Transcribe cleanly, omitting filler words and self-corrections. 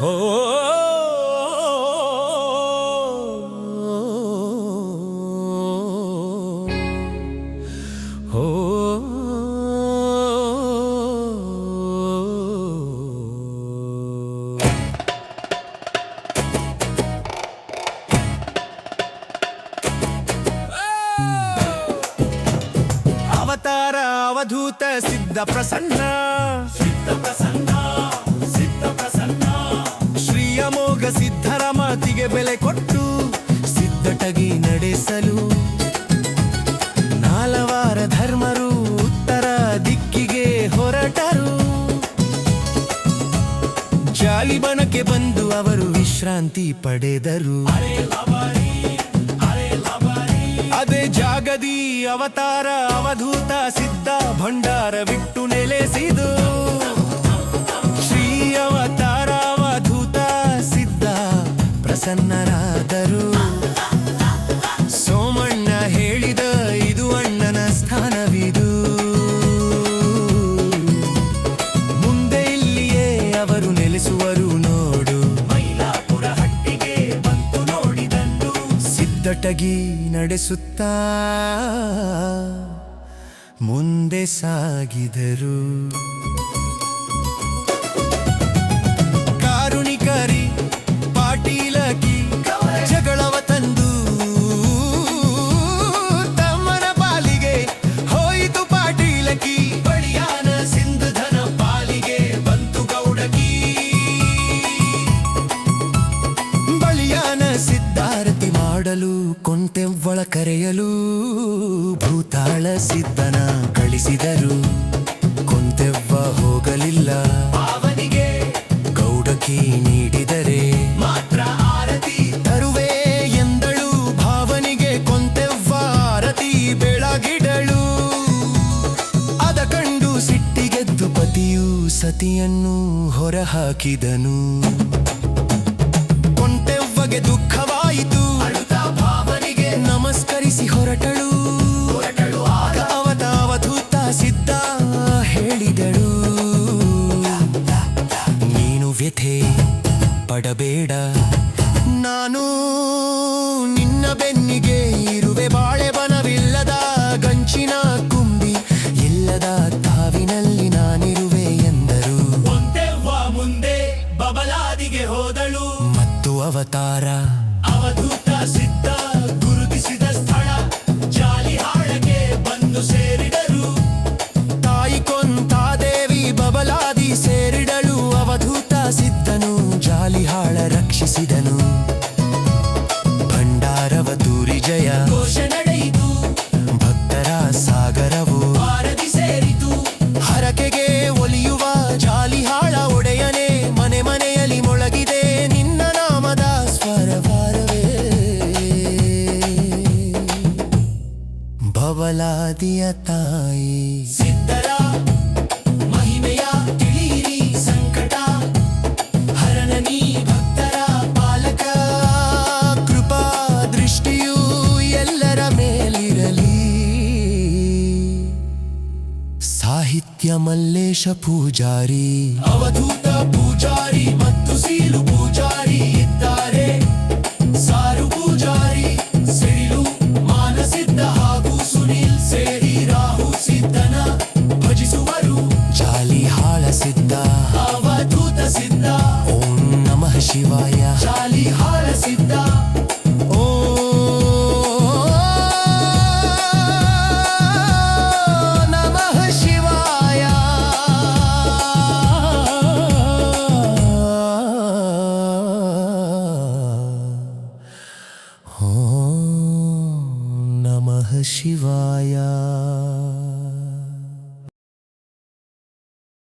ಹೋ ಹೋ ಅವತಾರ ಅವಧೂತ ಸಿದ್ಧ ಪ್ರಸನ್ನ ಶ್ರೀ ಅಮೋಘ ಸಿದ್ಧರ ಮಾತಿಗೆ ಬೆಲೆ ಕೊಟ್ಟು ಸಿದ್ಧಟಗಿ ನಡೆಸಲು ನಾಲವಾರ ಧರ್ಮರು ಉತ್ತರ ದಿಕ್ಕಿಗೆ ಹೊರಟರು. ಜಾಲಿಬಣಕ್ಕೆ ಬಂದು ಅವರು ವಿಶ್ರಾಂತಿ ಪಡೆದರು. ಅದೇ ಜಾಗದಿ ಅವತಾರ ಅವಧೂತ ಸಿದ್ಧ ಭಂಡಾರ ಬಿಟ್ಟು ನೆಲೆಸಿದು. ಶ್ರೀ ಅವತಾರ ಅವಧೂತ ಸಿದ್ಧ ಪ್ರಸನ್ನರಾದರು. ಸೋಮಣ್ಣ ಹೇಳಿದ ಇದು ಅಣ್ಣನ ಸ್ಥಾನವಿದು. ಮುಂದೆ ಇಲ್ಲಿಯೇ ಅವರು ನೆಲೆಸುವರು ನೋಡು. ಮೈಲಾಪುರ ಹಟ್ಟಿಗೆ ಬಂತು ನೋಡಿದಂದು ಸಿದ್ಧಟಗಿ ನಡೆಸುತ್ತಾ ಮುಂದೆ ಸಾಗಿದರು. ಕಾರುಣಿಕರಿ ಪಾಟೀಲಕಿ ಜಗಳವ ತಂದು ತಮ್ಮನ ಪಾಲಿಗೆ ಹೋಯಿತು ಪಾಟೀಲಕಿ. ಬಳಿಯಾನ ಸಿಂಧುಧನ ಪಾಲಿಗೆ ಬಂತು ಗೌಡಕಿ. ಬಳಿಯಾನ ಸಿದ್ಧಾರತಿ ಮಾಡಲು ಕೊಂಟೆವ್ವಳ ಕರೆಯಲು ಭೂತಾಳ ಸಿದ್ಧನ ಕಳಿಸಿದರು. ಕೊಂತೆವ್ವ ಹೋಗಲಿಲ್ಲ. ಅವನಿಗೆ ಗೌಡಕಿ ನೀಡಿದರೆ ಮಾತ್ರ ಆರತಿ ತರುವೆ ಎಂದಳು. ಭಾವನಿಗೆ ಕೊಂತೆವ್ವ ಆರತಿ ಬೆಳಗಿಡಳು. ಅದ ಕಂಡು ಸಿಟ್ಟಿಗೆದ್ದು ಪತಿಯು ಸತಿಯನ್ನು ಹೊರಹಾಕಿದನು. ಕೊಂತೆವ್ವಗೆ ದುಃಖವಾಯಿತು. ಭಾವನಿಗೆ ನಮಸ್ಕರಿಸಿ ಹೊರಟಳು. ಆಗ ಅವಧೂತ ಸಿದ್ಧ ಹೇಳಿದಳು, ನೀನು ವ್ಯಥೆ ಪಡಬೇಡ, ನಾನು ನಿನ್ನ ಬೆನ್ನಿಗೆ ಇರುವೆ. ಬಾಳೆಬನವಿಲ್ಲದ ಗಂಚಿನ ಕುಂಬಿ ಇಲ್ಲದ ತಾವಿನಲ್ಲಿ ನಾನಿರುವೆ ಎಂದರು. ಮುಂದೆ ಬಬಲಾದಿಗೆ ಹೋದಳು. ಮತ್ತು ಅವತಾರ ಅವಧೂತ ಸಿದ್ಧ ಗುರುತಿಸಿದ ಸ್ಥಳ ಜಾಲಿಹಾಳಗೆ ಬಂದು ಸೇರಿದರು. ತಾಯಿ ಕೊಂತಾದೇವಿ ಬಬಲಾದಿ ಸೇರಿಡಳು. ಅವಧೂತ ಸಿದ್ಧನು ಜಾಲಿಹಾಳ ರಕ್ಷಿಸಿದನು. ಭಂಡಾರವ ತೂರಿ ಜಯ ಘೋಷ ನಡೆಯಿತು. ಭಕ್ತರ ಸಾಗರವು ಭಾರತಿ ಸೇರಿತು. ಹರಕೆಗೆ ಒಲಿಯುವ ಜಾಲಿಹಾಳ ಒಡೆಯನೇ, ಮನೆ ಮನೆಯಲ್ಲಿ ಮೊಳಗಿದೆ ನಿನ್ನ ನಾಮದ ಸ್ವರವಾರವೇ. ಬಬಲಾದಿಯ ತಾಯಿ ಸಿದ್ಧರ ಮಹಿಮೆಯ ತಿಳಿಯಿರಿ. ಸಂಕಟ ಹರಣ ನೀ ಭಕ್ತರ ಪಾಲಕ. ಕೃಪಾ ದೃಷ್ಟಿಯು ಎಲ್ಲರ ಮೇಲಿರಲಿ. ಸಾಹಿತ್ಯ ಮಲ್ಲೇಶ ಪೂಜಾರಿ, ಅವಧೂತ ಪೂಜಾರಿ ಮತ್ತು ಸೀಲು ಪೂಜಾರಿ ಇದ್ದಾರೆ. ಸಾರು ಪೂಜಾರಿ, ಸಿಡಿಲು ಮಾನಸಿದ್ಧ ಹಾಗೂ ಸುನೀಲ್ ಸೇರಿ ರಾಹು ಸಿದ್ಧನ ಭಜಿಸುವರು. ಜಾಲಿಹಾಳ ಸಿದ್ಧ ಅವಧೂತ ಸಿದ್ಧ. ಓಂ ನಮಃ ಶಿವಾಯ. ಜಾಲಿಹಾಳ ಸಿದ್ಧ. ಓಂ ನಮಃ ಶಿವಾಯ.